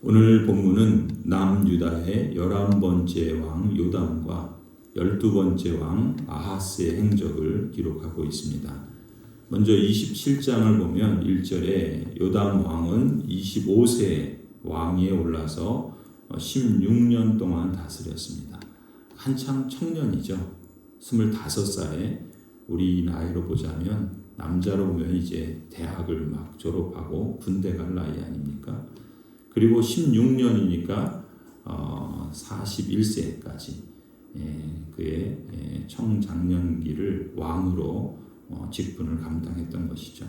오늘 본문은 남유다의 11번째 왕 요담과 12번째 왕 아하스의 행적을 기록하고 있습니다. 먼저 27장을 보면 1절에 요담 왕은 25세 왕위에 올라서 16년 동안 다스렸습니다. 한참 청년이죠. 25살에 우리 나이로 보자면 남자로 보면 이제 대학을 막 졸업하고 군대 갈 나이 아닙니까? 그리고 16년이니까 41세까지 그의 청장년기를 왕으로 직분을 감당했던 것이죠.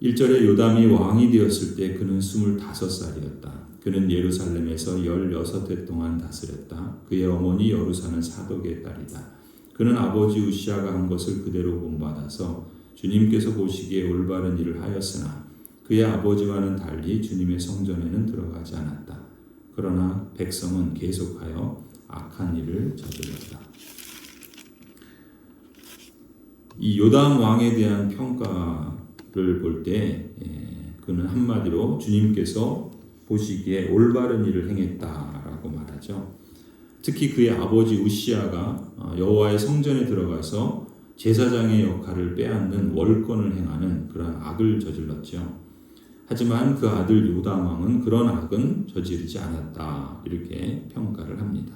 1절에 요담이 왕이 되었을 때 그는 25살이었다. 그는 예루살렘에서 16해 동안 다스렸다. 그의 어머니 여루사는 사독의 딸이다. 그는 아버지 우시아가 한 것을 그대로 본받아서 주님께서 보시기에 올바른 일을 하였으나 그의 아버지와는 달리 주님의 성전에는 들어가지 않았다. 그러나 백성은 계속하여 악한 일을 저질렀다. 이 요담 왕에 대한 평가를 볼 때 그는 한마디로 주님께서 보시기에 올바른 일을 행했다라고 말하죠. 특히 그의 아버지 우시아가 여호와의 성전에 들어가서 제사장의 역할을 빼앗는 월권을 행하는 그런 악을 저질렀죠. 하지만 그 아들 요담 왕은 그런 악은 저지르지 않았다. 이렇게 평가를 합니다.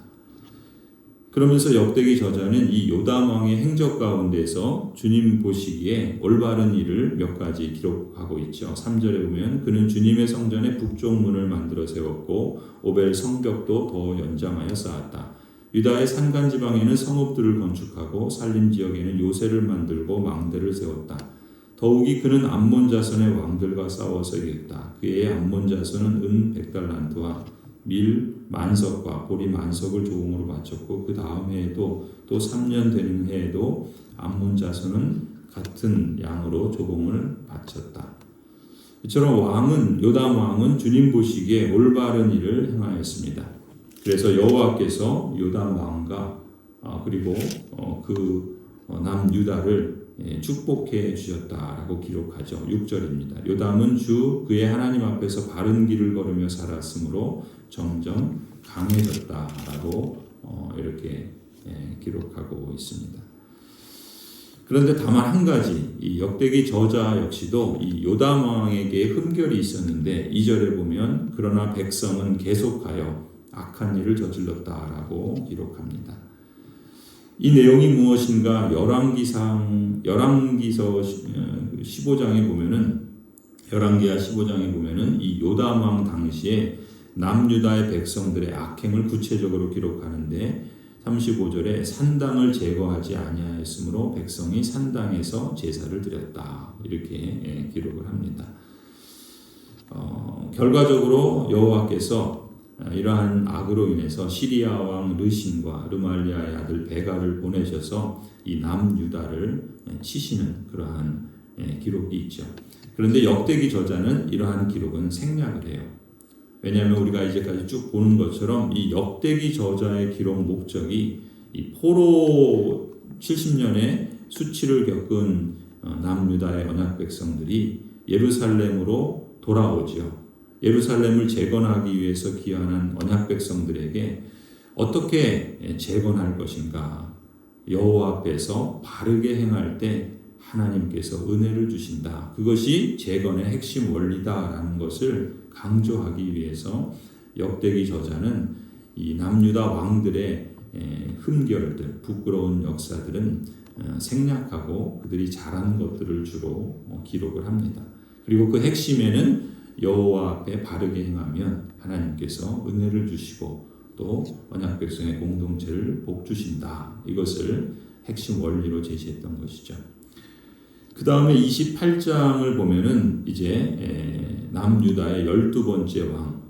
그러면서 역대기 저자는 이 요담 왕의 행적 가운데서 주님 보시기에 올바른 일을 몇 가지 기록하고 있죠. 3절에 보면 그는 주님의 성전에 북쪽 문을 만들어 세웠고 오벨 성벽도 더 연장하여 쌓았다. 유다의 산간 지방에는 성읍들을 건축하고 산림 지역에는 요새를 만들고 망대를 세웠다. 더욱이 그는 암몬 자손의 왕들과 싸워서 이겼다. 그의 암몬 자손은 은 100달란트와 밀 만석과 보리 만석을 조공으로 바쳤고 그 다음 해에도 또 3년 되는 해에도 암몬 자손은 같은 양으로 조공을 바쳤다. 이처럼 요담 왕은 주님 보시기에 올바른 일을 행하였습니다. 그래서 여호와께서 요담 왕과 그리고 남유다를 축복해 주셨다라고 기록하죠. 6절입니다. 요담은 주 그의 하나님 앞에서 바른 길을 걸으며 살았으므로 점점 강해졌다라고 이렇게 기록하고 있습니다. 그런데 다만 한 가지 이 역대기 저자 역시도 이 요담 왕에게 흠결이 있었는데 2절에 보면 그러나 백성은 계속하여 악한 일을 저질렀다라고 기록합니다. 이 내용이 무엇인가 열왕기서 15장에 보면은 열왕기하 15장에 보면은 이 요담 왕 당시에 남유다의 백성들의 악행을 구체적으로 기록하는데 35절에 산당을 제거하지 아니하였으므로 백성이 산당에서 제사를 드렸다 이렇게 기록을 합니다. 결과적으로 여호와께서 이러한 악으로 인해서 시리아 왕 르신과 르말리아의 아들 베가를 보내셔서 이 남유다를 치시는 그러한 기록이 있죠. 그런데 역대기 저자는 이러한 기록은 생략을 해요. 왜냐하면 우리가 이제까지 쭉 보는 것처럼 이 역대기 저자의 기록 목적이 이 포로 70년의 수치를 겪은 남유다의 언약 백성들이 예루살렘으로 돌아오죠. 예루살렘을 재건하기 위해서 귀환한 언약 백성들에게 어떻게 재건할 것인가? 여호와 앞에서 바르게 행할 때 하나님께서 은혜를 주신다. 그것이 재건의 핵심 원리다라는 것을 강조하기 위해서 역대기 저자는 이 남유다 왕들의 흠결들, 부끄러운 역사들은 생략하고 그들이 잘한 것들을 주로 기록을 합니다. 그리고 그 핵심에는 여호와 앞에 바르게 행하면 하나님께서 은혜를 주시고 또 언약 백성의 공동체를 복 주신다. 이것을 핵심 원리로 제시했던 것이죠. 그 다음에 28장을 보면은 이제 남유다의 12번째 왕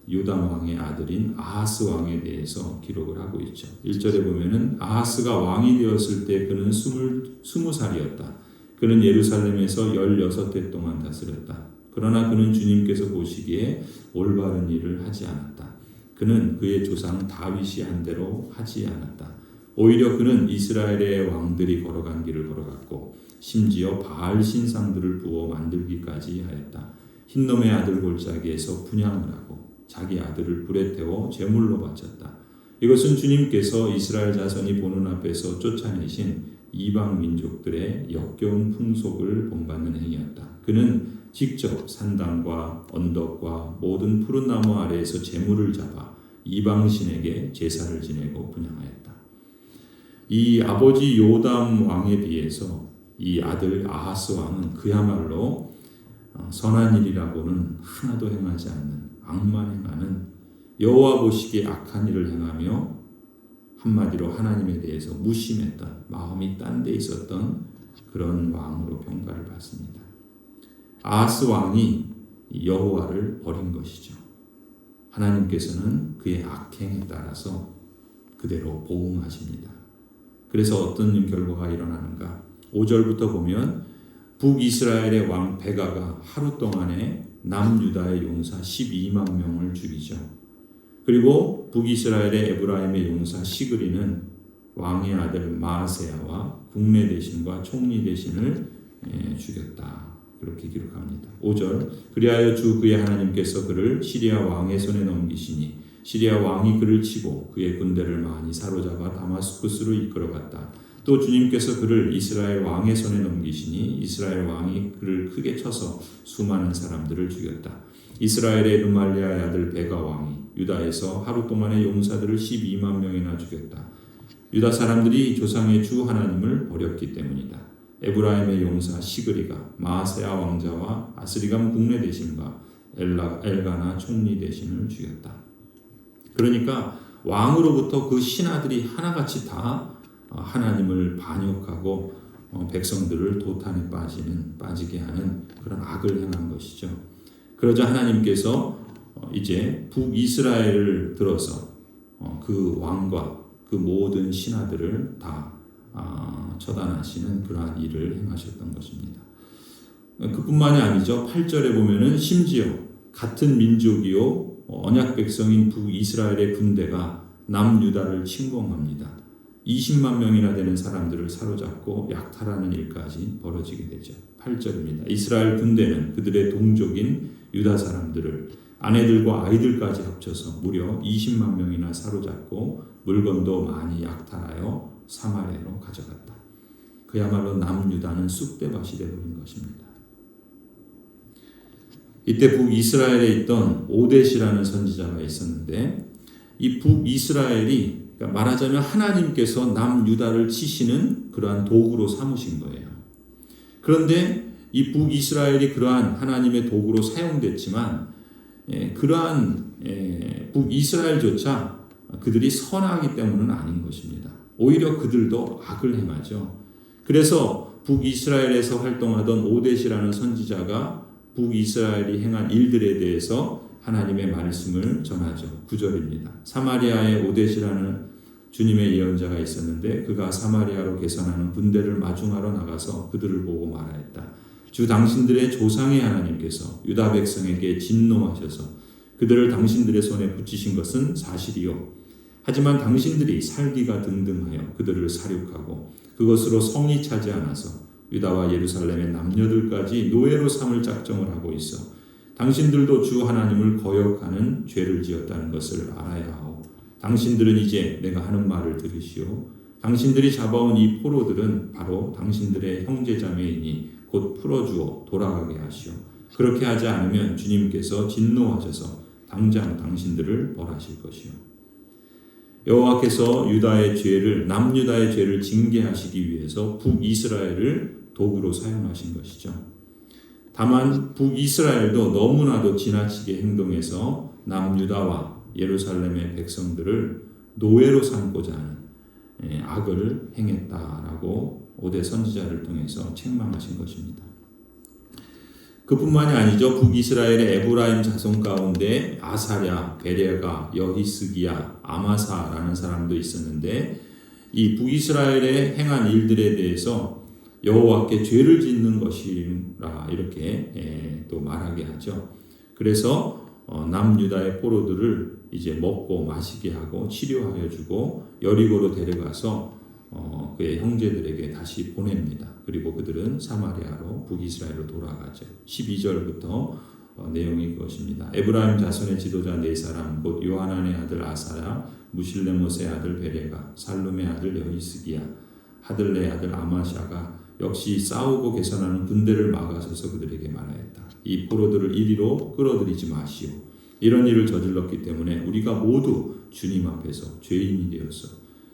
요담 왕의 아들인 아하스 왕에 대해서 기록을 하고 있죠. 1절에 보면은 아하스가 왕이 되었을 때 그는 20살이었다. 그는 예루살렘에서 16해 동안 다스렸다. 그러나 그는 주님께서 보시기에 올바른 일을 하지 않았다. 그는 그의 조상 다윗이 한 대로 하지 않았다. 오히려 그는 이스라엘의 왕들이 걸어간 길을 걸어갔고 심지어 바알 신상들을 부어 만들기까지 하였다. 흰놈의 아들 골짜기에서 분향을 하고 자기 아들을 불에 태워 제물로 바쳤다. 이것은 주님께서 이스라엘 자손이 보는 앞에서 쫓아내신 이방 민족들의 역겨운 풍속을 본받는 행위였다. 그는 직접 산당과 언덕과 모든 푸른 나무 아래에서 제물을 잡아 이방 신에게 제사를 지내고 분향하였다. 이 아버지 요담 왕에 비해서 이 아들 아하스 왕은 그야말로 선한 일이라고는 하나도 행하지 않는 악만 행하는 여호와 보시기에 악한 일을 행하며 한마디로 하나님에 대해서 무심했던 마음이 딴 데 있었던 그런 왕으로 평가를 받습니다. 아하스 왕이 여호와를 버린 것이죠. 하나님께서는 그의 악행에 따라서 그대로 보응하십니다. 그래서 어떤 결과가 일어나는가? 5절부터 보면 북이스라엘의 왕 베가가 하루 동안에 남유다의 용사 12만 명을 죽이죠. 그리고 북이스라엘의 에브라임의 용사 시그리는 왕의 아들 마아세야와 국내 대신과 총리 대신을 죽였다. 그렇게 기록합니다. 5절 그리하여 주 그의 하나님께서 그를 시리아 왕의 손에 넘기시니 시리아 왕이 그를 치고 그의 군대를 많이 사로잡아 다마스쿠스로 이끌어갔다. 또 주님께서 그를 이스라엘 왕의 손에 넘기시니 이스라엘 왕이 그를 크게 쳐서 수많은 사람들을 죽였다. 이스라엘의 르말리아의 아들 베가 왕이 유다에서 하루 동안의 용사들을 12만 명이나 죽였다. 유다 사람들이 조상의 주 하나님을 버렸기 때문이다. 에브라임의 용사 시그리가 마아세야 왕자와 아스리감 국내 대신과 엘가나 총리 대신을 죽였다. 그러니까 왕으로부터 그 신하들이 하나같이 다 하나님을 반역하고 백성들을 도탄에 빠지게 하는 그런 악을 행한 것이죠. 그러자 하나님께서 이제 북이스라엘을 들어서 그 왕과 그 모든 신하들을 다 처단하시는 그러한 일을 행하셨던 것입니다. 그뿐만이 아니죠. 8절에 보면은 심지어 같은 민족이요 언약 백성인 북이스라엘의 군대가 남유다를 침공합니다. 20만 명이나 되는 사람들을 사로잡고 약탈하는 일까지 벌어지게 되죠. 8절입니다. 이스라엘 군대는 그들의 동족인 유다 사람들을 아내들과 아이들까지 합쳐서 무려 20만 명이나 사로잡고 물건도 많이 약탈하여 사마리아로 가져갔다. 그야말로 남유다는 쑥대밭이 되어버린 것입니다. 이때 북이스라엘에 있던 오뎃이라는 선지자가 있었는데 이 북이스라엘이 그러니까 말하자면 하나님께서 남유다를 치시는 그러한 도구로 삼으신 거예요. 그런데 이 북이스라엘이 그러한 하나님의 도구로 사용됐지만 그러한 북이스라엘조차 그들이 선하기 때문은 아닌 것입니다. 오히려 그들도 악을 행하죠. 그래서 북이스라엘에서 활동하던 오뎃이라는 선지자가 북이스라엘이 행한 일들에 대해서 하나님의 말씀을 전하죠. 9절입니다. 사마리아에 오뎃이라는 주님의 예언자가 있었는데 그가 사마리아로 계산하는 군대를 마중하러 나가서 그들을 보고 말하였다. 주 당신들의 조상의 하나님께서 유다 백성에게 진노하셔서 그들을 당신들의 손에 붙이신 것은 사실이요. 하지만 당신들이 살기가 등등하여 그들을 살육하고 그것으로 성이 차지 않아서 유다와 예루살렘의 남녀들까지 노예로 삼을 작정을 하고 있어 당신들도 주 하나님을 거역하는 죄를 지었다는 것을 알아야 하오. 당신들은 이제 내가 하는 말을 들으시오. 당신들이 잡아온 이 포로들은 바로 당신들의 형제자매이니 곧 풀어주어 돌아가게 하시오. 그렇게 하지 않으면 주님께서 진노하셔서 당장 당신들을 벌하실 것이오. 여호와께서 남유다의 죄를 징계하시기 위해서 북이스라엘을 도구로 사용하신 것이죠. 다만 북이스라엘도 너무나도 지나치게 행동해서 남유다와 예루살렘의 백성들을 노예로 삼고자 하는 악을 행했다라고 오뎃 선지자를 통해서 책망하신 것입니다. 그뿐만이 아니죠. 북이스라엘의 에브라임 자손 가운데 아사랴, 베레가, 여히스기야, 아마사라는 사람도 있었는데 이 북이스라엘의 행한 일들에 대해서 여호와께 죄를 짓는 것이라 이렇게 또 말하게 하죠. 그래서 남유다의 포로들을 이제 먹고 마시게 하고 치료하여 주고 여리고로 데려가서 그의 형제들에게 다시 보냅니다. 그리고 그들은 사마리아로 북이스라엘로 돌아가죠. 12절부터 내용이 그것입니다. 에브라임 자손의 지도자 네 사람 곧 요하난의 아들 아사야, 무실레못의 아들 베레가, 살룸의 아들 여히스기야, 하들레의 아들 아마샤가 역시 싸우고 개선하는 군대를 막아서서 그들에게 말하였다. 이 포로들을 이리로 끌어들이지 마시오. 이런 일을 저질렀기 때문에 우리가 모두 주님 앞에서 죄인이 되었어.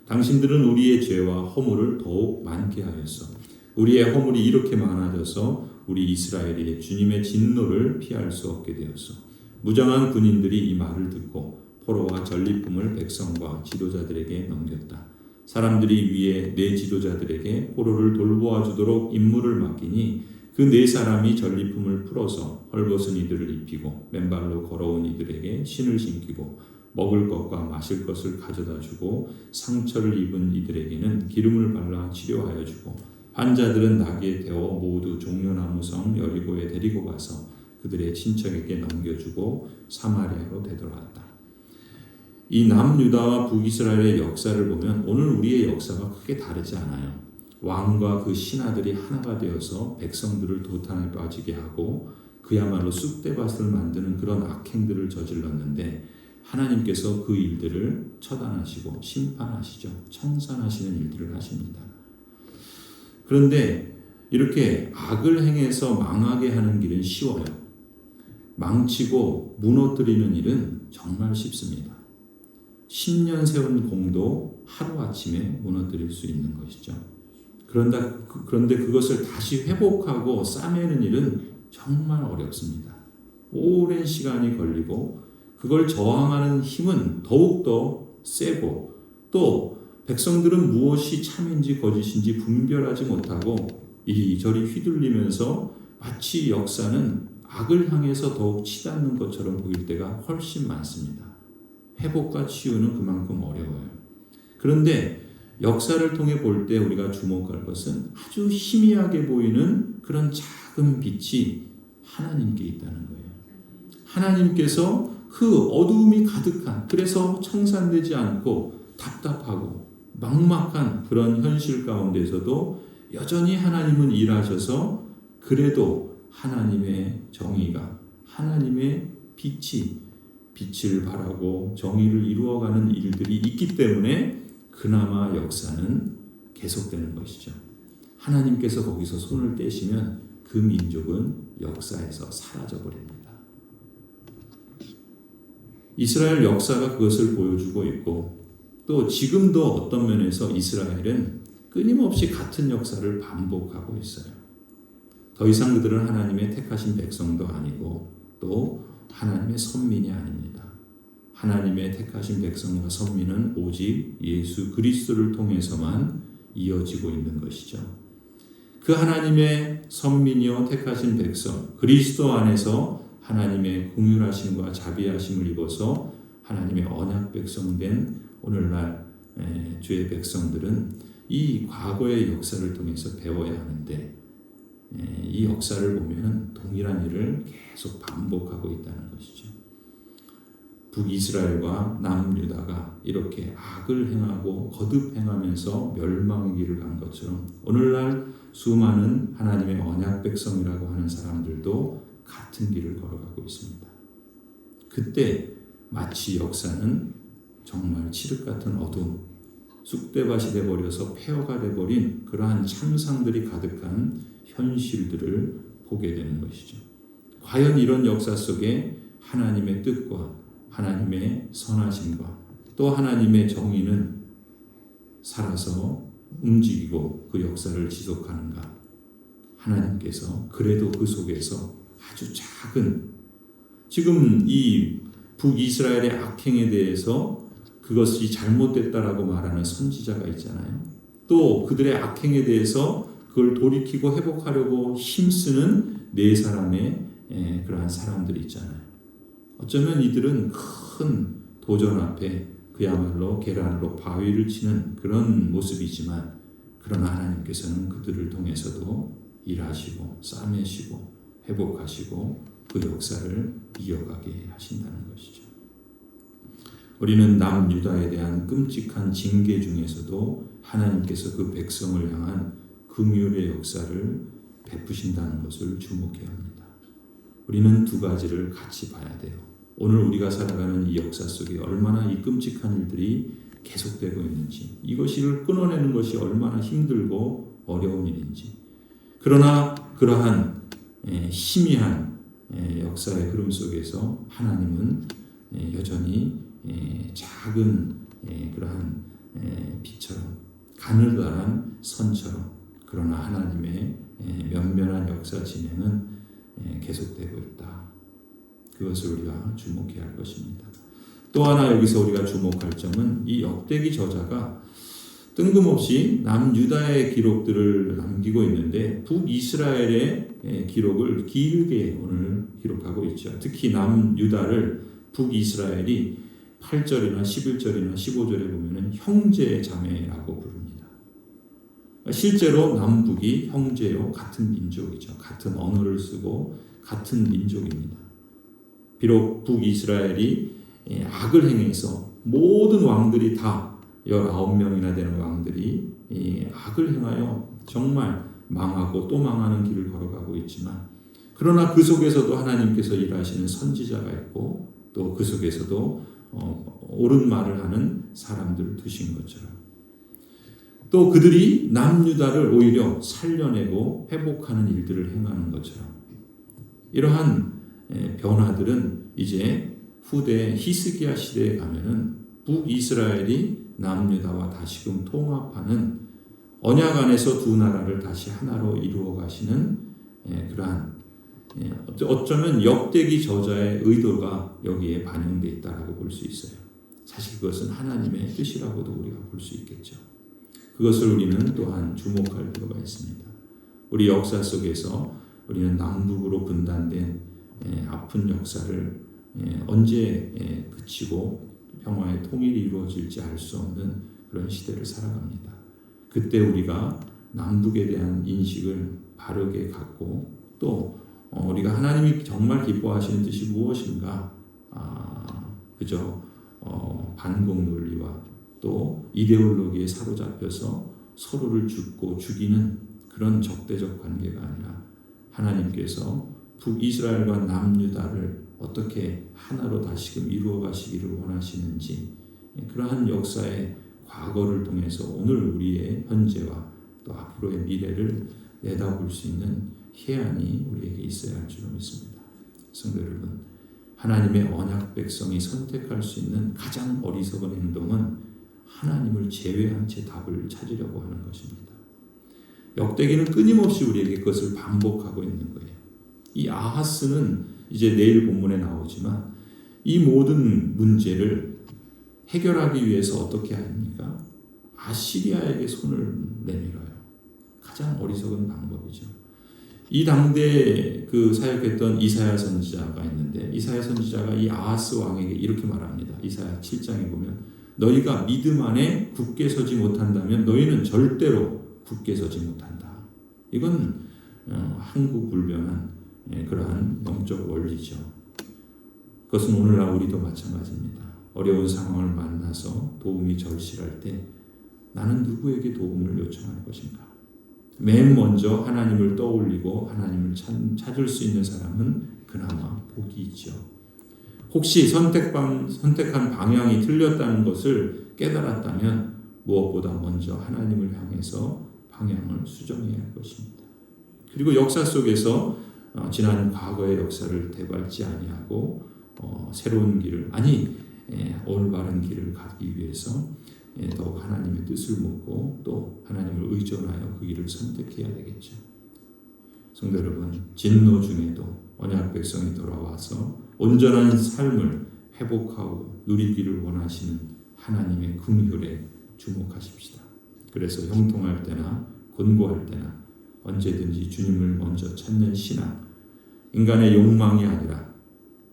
당신들은 우리의 죄와 허물을 더욱 많게 하였어. 우리의 허물이 이렇게 많아져서 우리 이스라엘이 주님의 진노를 피할 수 없게 되었어. 무장한 군인들이 이 말을 듣고 포로와 전리품을 백성과 지도자들에게 넘겼다. 사람들이 위에 네 지도자들에게 포로를 돌보아 주도록 임무를 맡기니 그 네 사람이 전리품을 풀어서 헐벗은 이들을 입히고 맨발로 걸어온 이들에게 신을 신기고 먹을 것과 마실 것을 가져다 주고 상처를 입은 이들에게는 기름을 발라 치료하여 주고 환자들은 나귀에 태워 모두 종려나무 성 여리고에 데리고 가서 그들의 친척에게 넘겨주고 사마리아로 되돌아왔다. 이 남유다와 북이스라엘의 역사를 보면 오늘 우리의 역사가 크게 다르지 않아요. 왕과 그 신하들이 하나가 되어서 백성들을 도탄에 빠지게 하고 그야말로 쑥대밭을 만드는 그런 악행들을 저질렀는데 하나님께서 그 일들을 처단하시고 심판하시죠. 청산하시는 일들을 하십니다. 그런데 이렇게 악을 행해서 망하게 하는 길은 쉬워요. 망치고 무너뜨리는 일은 정말 쉽습니다. 10년 세운 공도 하루아침에 무너뜨릴 수 있는 것이죠. 그런데 그것을 다시 회복하고 싸매는 일은 정말 어렵습니다. 오랜 시간이 걸리고 그걸 저항하는 힘은 더욱더 세고 또 백성들은 무엇이 참인지 거짓인지 분별하지 못하고 이리저리 휘둘리면서 마치 역사는 악을 향해서 더욱 치닫는 것처럼 보일 때가 훨씬 많습니다. 회복과 치유는 그만큼 어려워요. 그런데 역사를 통해 볼 때 우리가 주목할 것은 아주 희미하게 보이는 그런 작은 빛이 하나님께 있다는 거예요. 하나님께서 그 어두움이 가득한, 그래서 청산되지 않고 답답하고 막막한 그런 현실 가운데서도 여전히 하나님은 일하셔서 그래도 하나님의 정의가, 하나님의 빛을 발하고 정의를 이루어가는 일들이 있기 때문에 그나마 역사는 계속되는 것이죠. 하나님께서 거기서 손을 떼시면 그 민족은 역사에서 사라져버립니다. 이스라엘 역사가 그것을 보여주고 있고 또 지금도 어떤 면에서 이스라엘은 끊임없이 같은 역사를 반복하고 있어요. 더 이상 그들은 하나님의 택하신 백성도 아니고 또 하나님의 선민이 아닙니다. 하나님의 택하신 백성과 선민은 오직 예수 그리스도를 통해서만 이어지고 있는 것이죠. 그 하나님의 선민이요 택하신 백성 그리스도 안에서 하나님의 긍휼하심과 자비하심을 입어서 하나님의 언약 백성 된 오늘날 주의 백성들은 이 과거의 역사를 통해서 배워야 하는데 이 역사를 보면 동일한 일을 계속 반복하고 있다는 것이죠. 북이스라엘과 남유다가 이렇게 악을 행하고 거듭 행하면서 멸망의 길을 간 것처럼 오늘날 수많은 하나님의 언약 백성이라고 하는 사람들도 같은 길을 걸어가고 있습니다. 그때 마치 역사는 정말 칠흑 같은 어둠, 쑥대밭이 되어버려서 폐허가 되어버린 그러한 참상들이 가득한 현실들을 보게 되는 것이죠. 과연 이런 역사 속에 하나님의 뜻과 하나님의 선하심과 또 하나님의 정의는 살아서 움직이고 그 역사를 지속하는가? 하나님께서 그래도 그 속에서 아주 작은 지금 이 북이스라엘의 악행에 대해서 그것이 잘못됐다라고 말하는 선지자가 있잖아요. 또 그들의 악행에 대해서 그걸 돌이키고 회복하려고 힘쓰는 네 사람의 그러한 사람들이 있잖아요. 어쩌면 이들은 큰 도전 앞에 그야말로 계란으로 바위를 치는 그런 모습이지만 그러나 하나님께서는 그들을 통해서도 일하시고 싸매시고 회복하시고 그 역사를 이어가게 하신다는 것이죠. 우리는 남유다에 대한 끔찍한 징계 중에서도 하나님께서 그 백성을 향한 긍휼의 역사를 베푸신다는 것을 주목해야 합니다. 우리는 두 가지를 같이 봐야 돼요. 오늘 우리가 살아가는 이 역사 속에 얼마나 이 끔찍한 일들이 계속되고 있는지, 이것을 끊어내는 것이 얼마나 힘들고 어려운 일인지. 그러나 그러한 희미한 역사의 흐름 속에서 하나님은 여전히 작은 그러한 빛처럼, 가느다란 선처럼, 그러나 하나님의 면면한 역사 진행은 계속되고 있다. 그것을 우리가 주목해야 할 것입니다. 또 하나 여기서 우리가 주목할 점은 이 역대기 저자가 뜬금없이 남유다의 기록들을 남기고 있는데 북이스라엘의 기록을 길게 오늘 기록하고 있죠. 특히 남유다를 북이스라엘이 8절이나 11절이나 15절에 보면 형제 자매라고 부릅니다. 실제로 남북이 형제요, 같은 민족이죠. 같은 언어를 쓰고 같은 민족입니다. 비록 북이스라엘이 악을 행해서 모든 왕들이 다 19명이나 되는 왕들이 악을 행하여 정말 망하고 또 망하는 길을 걸어가고 있지만, 그러나 그 속에서도 하나님께서 일하시는 선지자가 있고 또 그 속에서도 옳은 말을 하는 사람들을 두신 것처럼, 또 그들이 남유다를 오히려 살려내고 회복하는 일들을 행하는 것처럼, 이러한 변화들은 이제 후대 히스기야 시대에 가면은 북이스라엘이 남유다와 다시금 통합하는, 언약 안에서 두 나라를 다시 하나로 이루어 가시는 그러한, 어쩌면 역대기 저자의 의도가 여기에 반영되어 있다고 볼 수 있어요. 사실 그것은 하나님의 뜻이라고도 우리가 볼 수 있겠죠. 그것을 우리는 또한 주목할 필요가 있습니다. 우리 역사 속에서 우리는 남북으로 분단된 아픈 역사를 언제 그치고 평화의 통일이 이루어질지 알 수 없는 그런 시대를 살아갑니다. 그때 우리가 남북에 대한 인식을 바르게 갖고, 또 우리가 하나님이 정말 기뻐하시는 뜻이 무엇인가, 그저 반공 논리와 또 이데올로기에 사로잡혀서 서로를 죽고 죽이는 그런 적대적 관계가 아니라, 하나님께서 북이스라엘과 남유다를 어떻게 하나로 다시금 이루어 가시기를 원하시는지, 그러한 역사의 과거를 통해서 오늘 우리의 현재와 또 앞으로의 미래를 내다볼 수 있는 해안이 우리에게 있어야 할 줄 믿습니다. 성도 여러분, 하나님의 언약 백성이 선택할 수 있는 가장 어리석은 행동은 하나님을 제외한 채 답을 찾으려고 하는 것입니다. 역대기는 끊임없이 우리에게 그것을 반복하고 있는 거예요. 이 아하스는 이제 내일 본문에 나오지만 이 모든 문제를 해결하기 위해서 어떻게 합니까? 아시리아에게 손을 내밀어요. 가장 어리석은 방법이죠. 이 당대 그 사역했던 이사야 선지자가 있는데, 이사야 선지자가 이 아하스 왕에게 이렇게 말합니다. 이사야 7장에 보면, 너희가 믿음 안에 굳게 서지 못한다면 너희는 절대로 굳게 서지 못한다. 이건 한국불변한 그러한 영적 원리죠. 그것은 오늘날 우리도 마찬가지입니다. 어려운 상황을 만나서 도움이 절실할 때 나는 누구에게 도움을 요청할 것인가? 맨 먼저 하나님을 떠올리고 하나님을 찾을 수 있는 사람은 그나마 복이 있죠. 혹시 선택한 방향이 틀렸다는 것을 깨달았다면 무엇보다 먼저 하나님을 향해서 방향을 수정해야 할 것입니다. 그리고 역사 속에서 지난 과거의 역사를 되밟지 아니하고 새로운 길을, 올바른 길을 가기 위해서 더욱 하나님의 뜻을 묻고 또 하나님을 의존하여 그 길을 선택해야 되겠죠. 성도 여러분, 진노 중에도 언약 백성이 돌아와서 온전한 삶을 회복하고 누리기를 원하시는 하나님의 긍휼에 주목하십시다. 그래서 형통할 때나 곤고할 때나 언제든지 주님을 먼저 찾는 신앙, 인간의 욕망이 아니라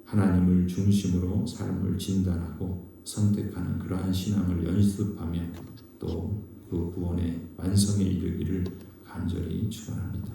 하나님을 중심으로 삶을 진단하고 선택하는 그러한 신앙을 연습하며 또 그 구원의 완성에 이르기를 간절히 축원합니다.